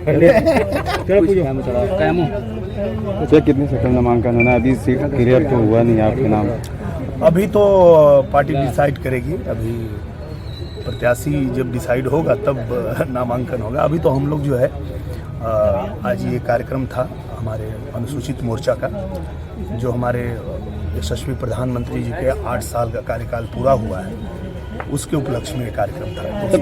कितनी सीटों में नामांकन होना, अभी सीट क्लियर तो हुआ नहीं आपके नाम? अभी तो पार्टी डिसाइड करेगी, अभी प्रत्याशी जब डिसाइड होगा तब नामांकन होगा। अभी तो हम लोग जो है आज ये कार्यक्रम था हमारे अनुसूचित मोर्चा का, जो हमारे यशस्वी प्रधानमंत्री जी के 8 साल का कार्यकाल पूरा हुआ है, उसके उपलक्ष्य में कार्यक्रम था। तो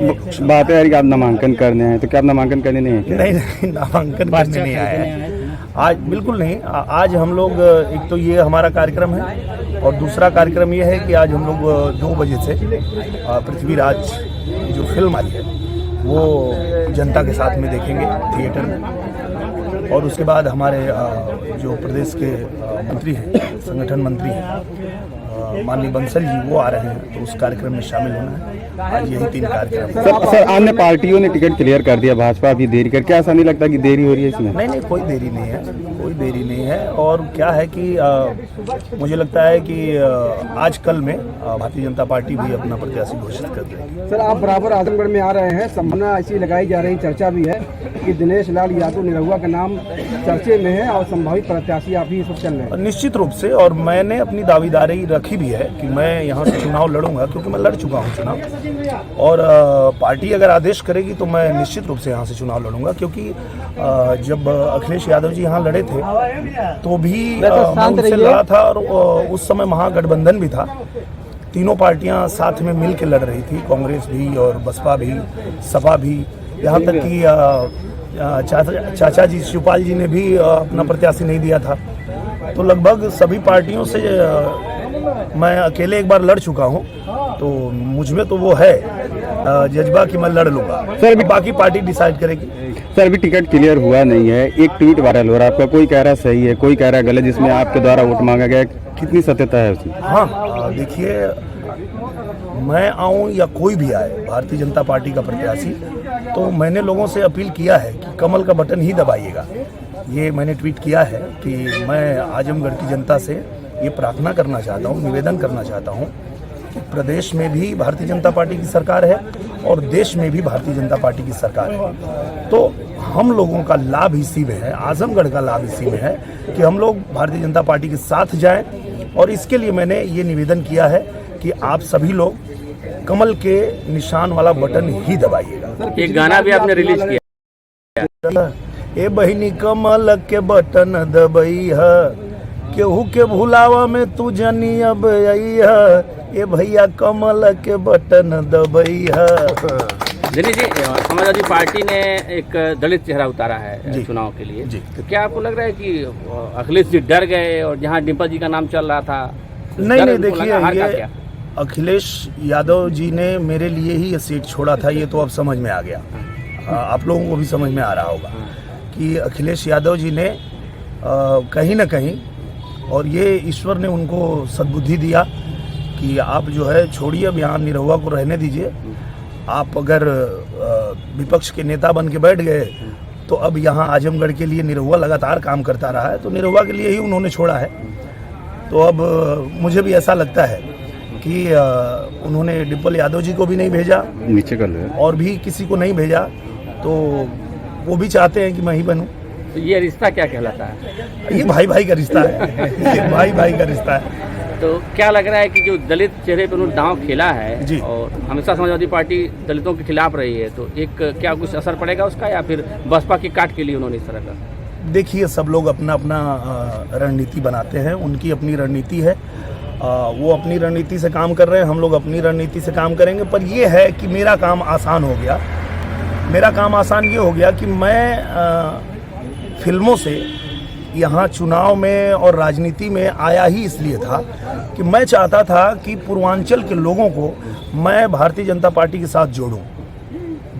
बात है यार कि आप नामांकन करने हैं, तो क्या आप नामांकन करने नहीं है क्या? नहीं, नामांकन करने नहीं आए हैं आज, बिल्कुल नहीं। आज हम लोग, एक तो ये हमारा कार्यक्रम है और दूसरा कार्यक्रम ये है कि आज हम लोग 2 बजे से पृथ्वीराज जो फिल्म आई है वो जनता के साथ में देखेंगे थिएटर में, और उसके बाद हमारे जो प्रदेश के मंत्री हैं, संगठन मंत्री हैं माननीय बंसल जी, वो आ रहे हैं, तो उस कार्यक्रम में शामिल होना है। आज यही 3 कार्यक्रम। सर अन्य पार्टियों ने टिकट क्लियर कर दिया, भाजपा अभी देरी कर, क्या ऐसा नहीं लगता कि देरी हो रही है इसमें? नहीं, कोई देरी नहीं है, कोई देरी नहीं है। और क्या है कि मुझे लगता है कि आज कल में भारतीय जनता पार्टी भी अपना प्रत्याशी घोषित कर देगी। सर आप बराबर आजमगढ़ में आ रहे हैं, संभावना ऐसी लगाई जा रही, चर्चा भी है कि दिनेश लाल यादव निरहुआ का नाम चर्चे में है और संभावित प्रत्याशी आप ही इस वक्त चल रहे हैं। निश्चित रूप से, और मैंने अपनी दावेदारी रखी भी है कि मैं यहाँ से चुनाव लड़ूंगा, क्योंकि मैं लड़ चुका हूँ चुनाव, और पार्टी अगर आदेश करेगी तो मैं निश्चित रूप से यहाँ से चुनाव लड़ूंगा। क्योंकि जब अखिलेश यादव जी यहाँ लड़े थे तो भी मैं उनसे लड़ा था, और उस समय महागठबंधन भी था, तीनों पार्टियां साथ में मिल के लड़ रही थी, कांग्रेस भी और बसपा भी, सपा भी, यहाँ तक कि चाचा जी शिवपाल जी ने भी अपना प्रत्याशी नहीं दिया था। तो लगभग सभी पार्टियों से मैं अकेले एक बार लड़ चुका हूँ, तो मुझमें तो वो है जज्बा कि मैं लड़ लूंगा। सर अभी बाकी पार्टी डिसाइड करेगी। सर अभी टिकट क्लियर हुआ नहीं है, एक ट्वीट वायरल हो रहा है आपका, कोई कह रहा है सही है, कोई कह रहा है गलत, जिसमें आपके द्वारा वोट मांगा गया, कितनी सत्यता है उसमें? हाँ, देखिए, मैं आऊँ या कोई भी आए भारतीय जनता पार्टी का प्रत्याशी, तो मैंने लोगों से अपील किया है कि कमल का बटन ही दबाइएगा। ये मैंने ट्वीट किया है कि मैं आजमगढ़ की जनता से ये प्रार्थना करना चाहता हूँ, निवेदन करना चाहता हूँ कि प्रदेश में भी भारतीय जनता पार्टी की सरकार है और देश में भी भारतीय जनता पार्टी की सरकार है। तो हम लोगों का लाभ इसी में है, आजमगढ़ का लाभ इसी में है कि हम लोग भारतीय जनता पार्टी के साथ जाएं, और इसके लिए मैंने ये निवेदन किया है कि आप सभी लोग कमल के निशान वाला बटन ही दबाइएगा। एक गाना भी आपने रिलीज किया, ए बहिनी कमल के बटन दबई है, केहू के भुलावा में तू जनी अब आई है, ए भैया कमल के बटन दबई है। दिनेश जी, समाजवादी पार्टी ने एक दलित चेहरा उतारा है चुनाव के लिए, तो क्या आपको लग रहा है कि अखिलेश जी डर गए, और जहां डिम्पल जी का नाम चल रहा था? नहीं, देखिए, ये अखिलेश यादव जी ने मेरे लिए ही ये सीट छोड़ा था, ये तो अब समझ में आ गया, आप लोगों को भी समझ में आ रहा होगा कि अखिलेश यादव जी ने कहीं ना कहीं, और ये ईश्वर ने उनको सद्बुद्धि दिया कि आप जो है छोड़िए, अब यहाँ निरहुआ को रहने दीजिए। आप अगर विपक्ष के नेता बन के बैठ गए तो अब यहाँ आजमगढ़ के लिए निरहुआ लगातार काम करता रहा है, तो निरहुआ के लिए ही उन्होंने छोड़ा है। तो अब मुझे भी ऐसा लगता है कि उन्होंने डिम्पल यादव जी को भी नहीं भेजा, नीचे कर लो, और भी किसी को नहीं भेजा, तो वो भी चाहते हैं कि मैं ही बनूं। तो ये रिश्ता क्या कहलाता है? ये भाई भाई का रिश्ता है, ये भाई भाई का रिश्ता है। तो क्या लग रहा है कि जो दलित चेहरे पर उन्होंने दांव खेला है जी, और हमेशा समाजवादी पार्टी दलितों के खिलाफ रही है, तो एक क्या कुछ असर पड़ेगा उसका, या फिर बसपा की काट के लिए उन्होंने इस तरह का? देखिए, सब लोग अपना अपना रणनीति बनाते हैं, उनकी अपनी रणनीति है, वो अपनी रणनीति से काम कर रहे हैं, हम लोग अपनी रणनीति से काम करेंगे। पर ये है कि मेरा काम आसान हो गया, मेरा काम आसान ये हो गया कि मैं फिल्मों से यहाँ चुनाव में और राजनीति में आया ही इसलिए था कि मैं चाहता था कि पूर्वांचल के लोगों को मैं भारतीय जनता पार्टी के साथ जोड़ूं,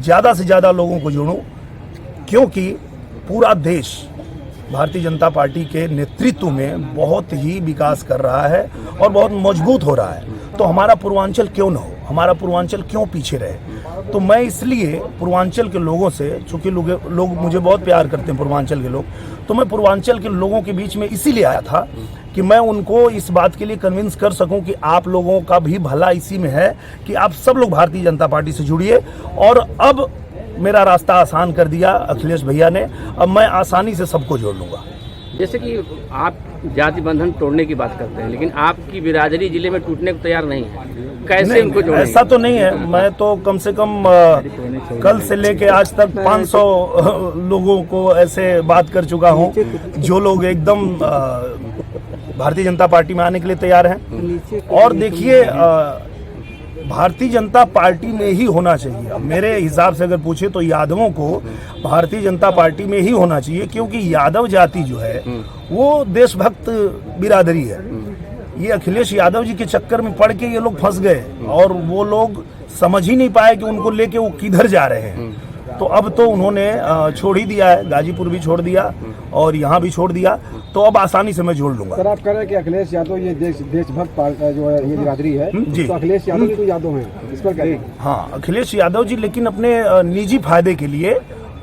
ज़्यादा से ज़्यादा लोगों को जोड़ूं, क्योंकि पूरा देश भारतीय जनता पार्टी के नेतृत्व में बहुत ही विकास कर रहा है और बहुत मजबूत हो रहा है। तो हमारा पूर्वांचल क्यों न हो, हमारा पूर्वांचल क्यों पीछे रहे? तो मैं इसलिए पूर्वांचल के लोगों से, चूँकि लोग मुझे बहुत प्यार करते हैं पूर्वांचल के लोग, तो मैं पूर्वांचल के लोगों के बीच में इसीलिए आया था कि मैं उनको इस बात के लिए कन्विंस कर सकूं कि आप लोगों का भी भला इसी में है कि आप सब लोग भारतीय जनता पार्टी से जुड़िए। और अब मेरा रास्ता आसान कर दिया अखिलेश भैया ने। अब मैं आसानी से सबको जोड़ लूँगा। जैसे कि आप जाति बंधन तोड़ने की बात करते हैं, लेकिन आपकी बिरादरी जिले में टूटने को तैयार नहीं है, कैसे उनको जोड़ेंगे? ऐसा तो नहीं है। मैं तो कम से कम कल से लेके आज तक 500 लोगों को ऐसे बात कर चुका हूँ जो लोग एकदम भारतीय जनता पार्टी में आने के लिए तैयार हैं। और देखिए, भारतीय जनता पार्टी में ही होना चाहिए। अब मेरे हिसाब से अगर पूछे तो यादवों को भारतीय जनता पार्टी में ही होना चाहिए, क्योंकि यादव जाति जो है वो देशभक्त बिरादरी है। ये अखिलेश यादव जी के चक्कर में पड़ के ये लोग फंस गए और वो लोग समझ ही नहीं पाए कि उनको लेके वो किधर जा रहे हैं। तो अब तो उन्होंने छोड़ ही दिया है, गाजीपुर भी छोड़ दिया और यहाँ भी छोड़ दिया, तो अब आसानी से मैं जोड़ लूंगा। सर, आप कह रहे हैं कि अखिलेश यादव ये देशभक्त जो है ये बिरादरी है जी। तो अखिलेश यादव भी तो यादव हैं, इस पर कहें? हाँ, अखिलेश यादव जी लेकिन अपने निजी फायदे के लिए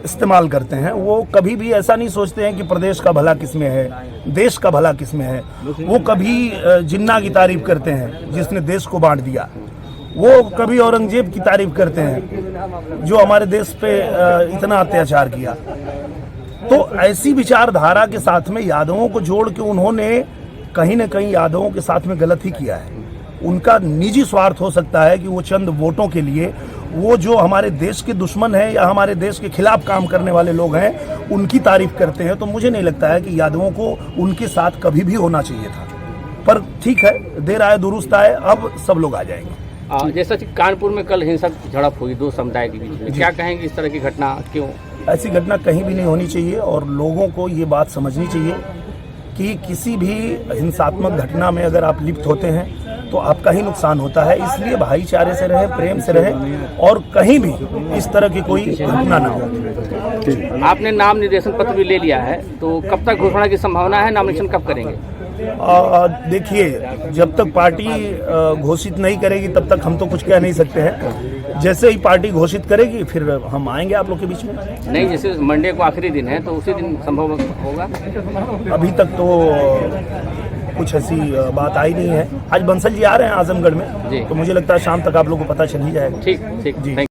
इस्तेमाल करते हैं। वो कभी भी ऐसा नहीं सोचते हैं कि प्रदेश का भला किसमें है, देश का भला किसमें है। वो कभी जिन्ना की तारीफ करते हैं जिसने देश को बांट दिया, वो कभी औरंगजेब की तारीफ करते हैं जो हमारे देश पे इतना अत्याचार किया। तो ऐसी विचारधारा के साथ में यादवों को जोड़ के उन्होंने कहीं न कहीं यादवों के साथ में गलत ही किया है। उनका निजी स्वार्थ हो सकता है कि वो चंद वोटों के लिए वो जो हमारे देश के दुश्मन हैं या हमारे देश के खिलाफ काम करने वाले लोग हैं उनकी तारीफ करते हैं। तो मुझे नहीं लगता है कि यादवों को उनके साथ कभी भी होना चाहिए था। पर ठीक है, देर आए दुरुस्त आए, अब सब लोग आ जाएंगे। जैसा कि कानपुर में कल हिंसक झड़प हुई 2 समुदाय के बीच में, क्या कहेंगे इस तरह की घटना क्यों? ऐसी घटना कहीं भी नहीं होनी चाहिए और लोगों को ये बात समझनी चाहिए कि किसी भी हिंसात्मक घटना में अगर आप लिप्त होते हैं तो आपका ही नुकसान होता है। इसलिए भाईचारे से रहें, प्रेम से रहें और कहीं भी इस तरह की कोई घटना ना हो। आपने नाम निर्देशन पत्र भी ले लिया है, तो कब तक घोषणा की संभावना है? नॉमिनेशन कब करेंगे? देखिए, जब तक पार्टी घोषित नहीं करेगी तब तक हम तो कुछ कह नहीं सकते हैं। जैसे ही पार्टी घोषित करेगी फिर हम आएंगे आप लोग के बीच में। नहीं, जैसे मंडे को आखिरी दिन है तो उसी दिन संभव होगा? अभी तक तो कुछ ऐसी बात आई नहीं है। आज बंसल जी आ रहे हैं आजमगढ़ में, तो मुझे लगता है शाम तक आप लोगों को पता चल ही जाएगा। ठीक जी।